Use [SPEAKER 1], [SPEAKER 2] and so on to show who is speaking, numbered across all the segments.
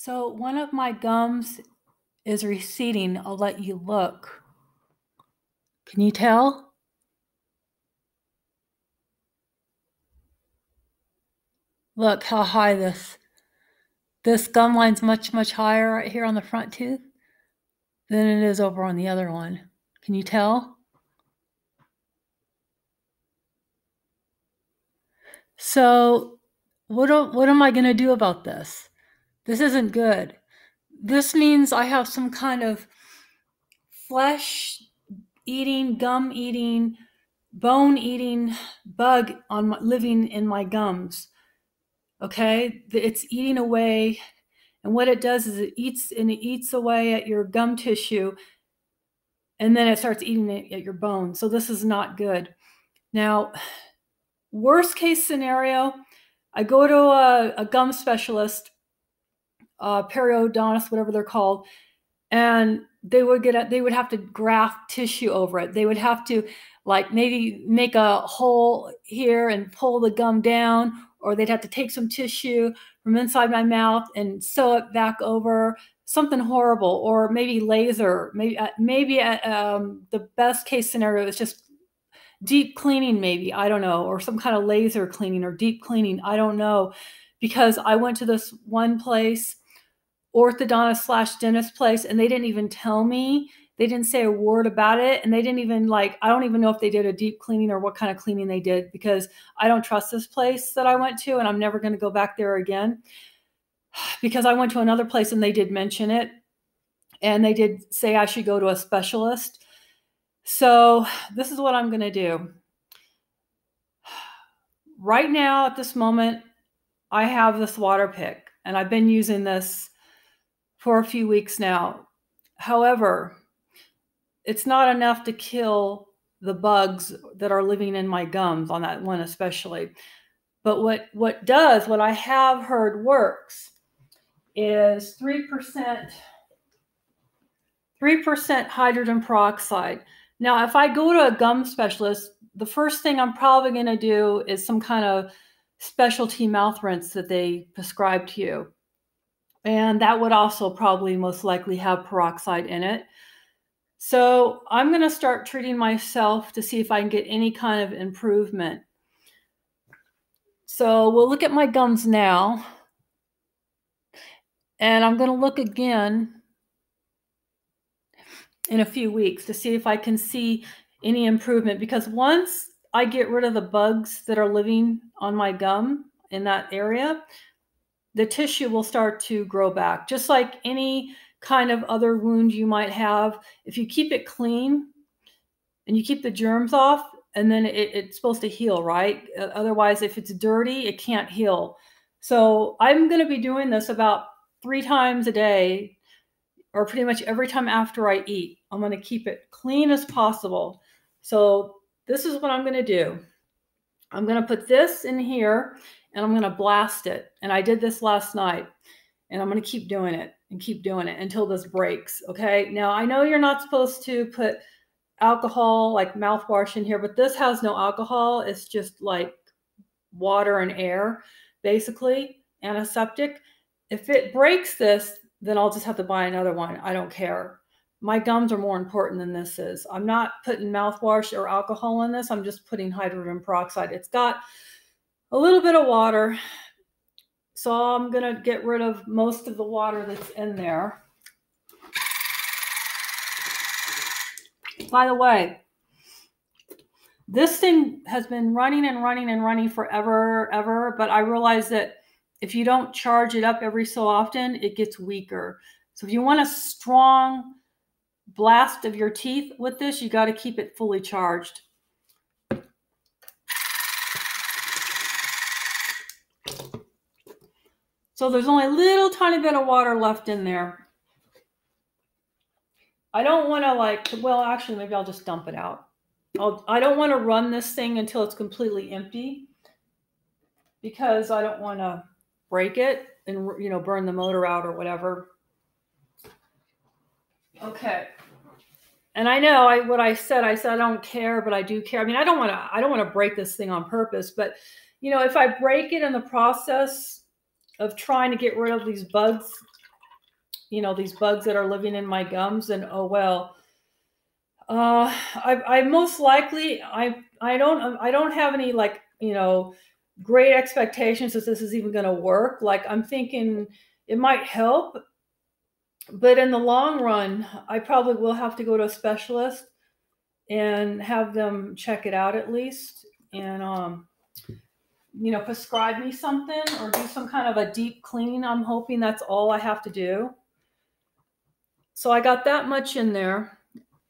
[SPEAKER 1] So one of my gums is receding. I'll let you look. Can you tell? Look how high this gum line's much higher right here on the front tooth than it is over on the other one. Can you tell? So what am I going to do about this? This isn't good. This means I have some kind of flesh eating, gum eating, bone eating bug living in my gums. Okay, it's eating away, and what it does is it eats away at your gum tissue, and then it starts eating it at your bone. So this is not good. Now, worst case scenario, I go to a gum specialist, periodontist, whatever they're called, and they would have to graft tissue over it. They would have to like maybe make a hole here and pull the gum down, or they'd have to take some tissue from inside my mouth and sew it back over, something horrible, or maybe laser. Maybe the best case scenario is just deep cleaning, maybe, I don't know, or some kind of laser cleaning or deep cleaning, I don't know, because I went to this one place, orthodontist / dentist place, and they didn't even tell me. They didn't say a word about it, and they didn't even I don't even know if they did a deep cleaning or what kind of cleaning they did, because I don't trust this place that I went to, and I'm never going to go back there again, because I went to another place and they did mention it, and they did say I should go to a specialist. So this is what I'm going to do. Right now, at this moment, I have this water pick, and I've been using this for a few weeks now. However, it's not enough to kill the bugs that are living in my gums, on that one especially. But what I have heard works is 3% hydrogen peroxide. Now, if I go to a gum specialist, the first thing I'm probably going to do is some kind of specialty mouth rinse that they prescribe to you. And that would also probably most likely have peroxide in it. So I'm going to start treating myself to see if I can get any kind of improvement. So we'll look at my gums now. And I'm going to look again in a few weeks to see if I can see any improvement. Because once I get rid of the bugs that are living on my gum in that area, the tissue will start to grow back. Just like any kind of other wound you might have, if you keep it clean and you keep the germs off, and then it's supposed to heal, right? Otherwise, if it's dirty, it can't heal. So I'm going to be doing this about 3 times a day, or pretty much every time after I eat. I'm going to keep it clean as possible. So this is what I'm going to do. I'm going to put this in here, and I'm going to blast it. And I did this last night, and I'm going to keep doing it and keep doing it until this breaks. Okay. Now, I know you're not supposed to put alcohol, like mouthwash, in here, but this has no alcohol. It's just like water and air, basically, antiseptic. If it breaks this, then I'll just have to buy another one. I don't care. My gums are more important than this is. I'm not putting mouthwash or alcohol in this. I'm just putting hydrogen peroxide. It's got a little bit of water, so I'm going to get rid of most of the water that's in there. By the way, this thing has been running and running and running forever, ever, but I realize that if you don't charge it up every so often, it gets weaker. So if you want a strong blast of your teeth with this, you got to keep it fully charged. So there's only a little tiny bit of water left in there. I don't want to well, actually, maybe I'll just dump it out. I don't want to run this thing until it's completely empty, because I don't want to break it and, burn the motor out or whatever. Okay. And I know what I said I don't care, but I do care. I mean, I don't want to break this thing on purpose, but if I break it in the process of trying to get rid of these bugs these bugs that are living in my gums, and oh well. I most likely I don't have any like great expectations that this is even going to work. Like I'm thinking it might help, but in the long run, I probably will have to go to a specialist and have them check it out at least, and prescribe me something or do some kind of a deep clean. I'm hoping that's all I have to do. So I got that much in there,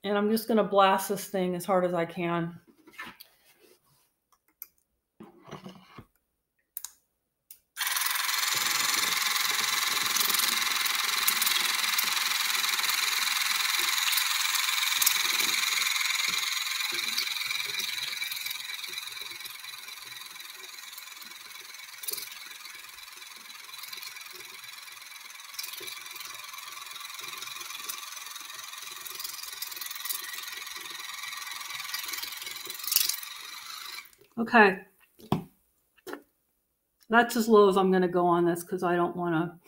[SPEAKER 1] and I'm just going to blast this thing as hard as I can. Okay. That's as low as I'm going to go on this because I don't want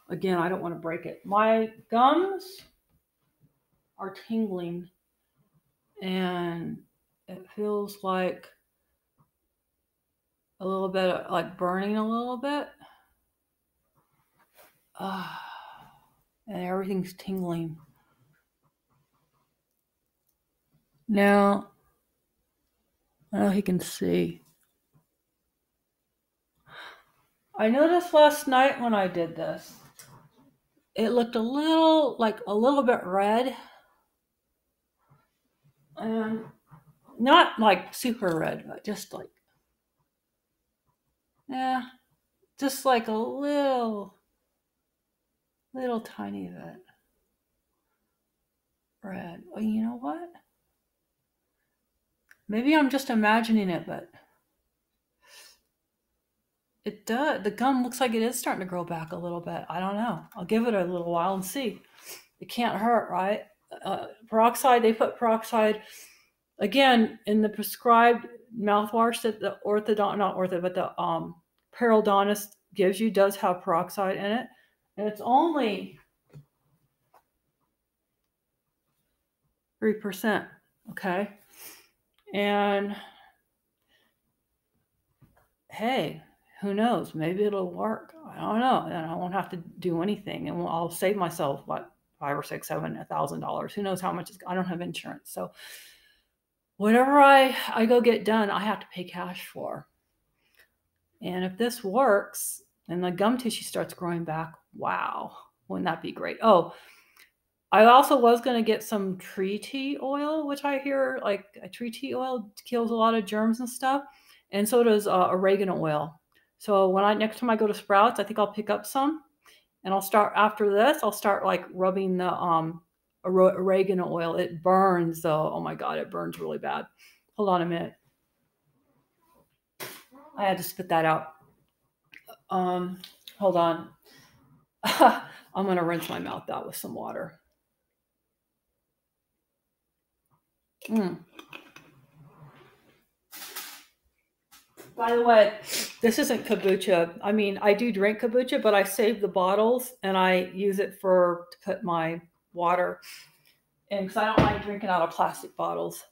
[SPEAKER 1] to break it. My gums are tingling and it feels like a little bit like burning a little bit. And everything's tingling. Now, I don't know if you can see. I noticed last night when I did this, it looked a little bit red. And not like super red, but just like, yeah, just like a little tiny bit red. Well, you know what? Maybe I'm just imagining it, but it does. The gum looks like it is starting to grow back a little bit. I don't know. I'll give it a little while and see. It can't hurt, right? Peroxide, they put peroxide, again, in the prescribed mouthwash that the periodontist gives you does have peroxide in it. And it's only 3%, okay? And hey, who knows? Maybe it'll work. I don't know. And I won't have to do anything, and I'll save myself what $5 or $6, $7, $1,000. Who knows how much? I don't have insurance, so whatever I go get done, I have to pay cash for. And if this works and the gum tissue starts growing back, wow, wouldn't that be great? Oh, I also was going to get some tree tea oil, which I hear like a tree tea oil kills a lot of germs and stuff. And so does oregano oil. So next time I go to Sprouts, I think I'll pick up some, and I'll start after this. I'll start like rubbing the oregano oil. It burns though. Oh my God, it burns really bad. Hold on a minute. I had to spit that out. Hold on. I'm going to rinse my mouth out with some water. By the way, this isn't kombucha. I mean, I do drink kombucha, but I save the bottles and I use it to put my water in because I don't like drinking out of plastic bottles.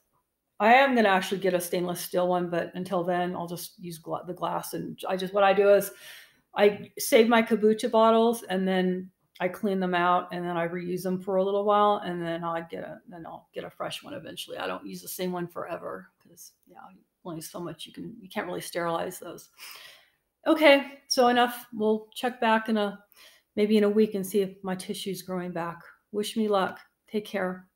[SPEAKER 1] I am going to actually get a stainless steel one, but until then, I'll just use the glass. And what I do is I save my kombucha bottles and then I clean them out and then I reuse them for a little while, and then I'll get a fresh one eventually. I don't use the same one forever because only so much you can't really sterilize those. Okay, so enough. We'll check back maybe in a week and see if my tissue's growing back. Wish me luck. Take care.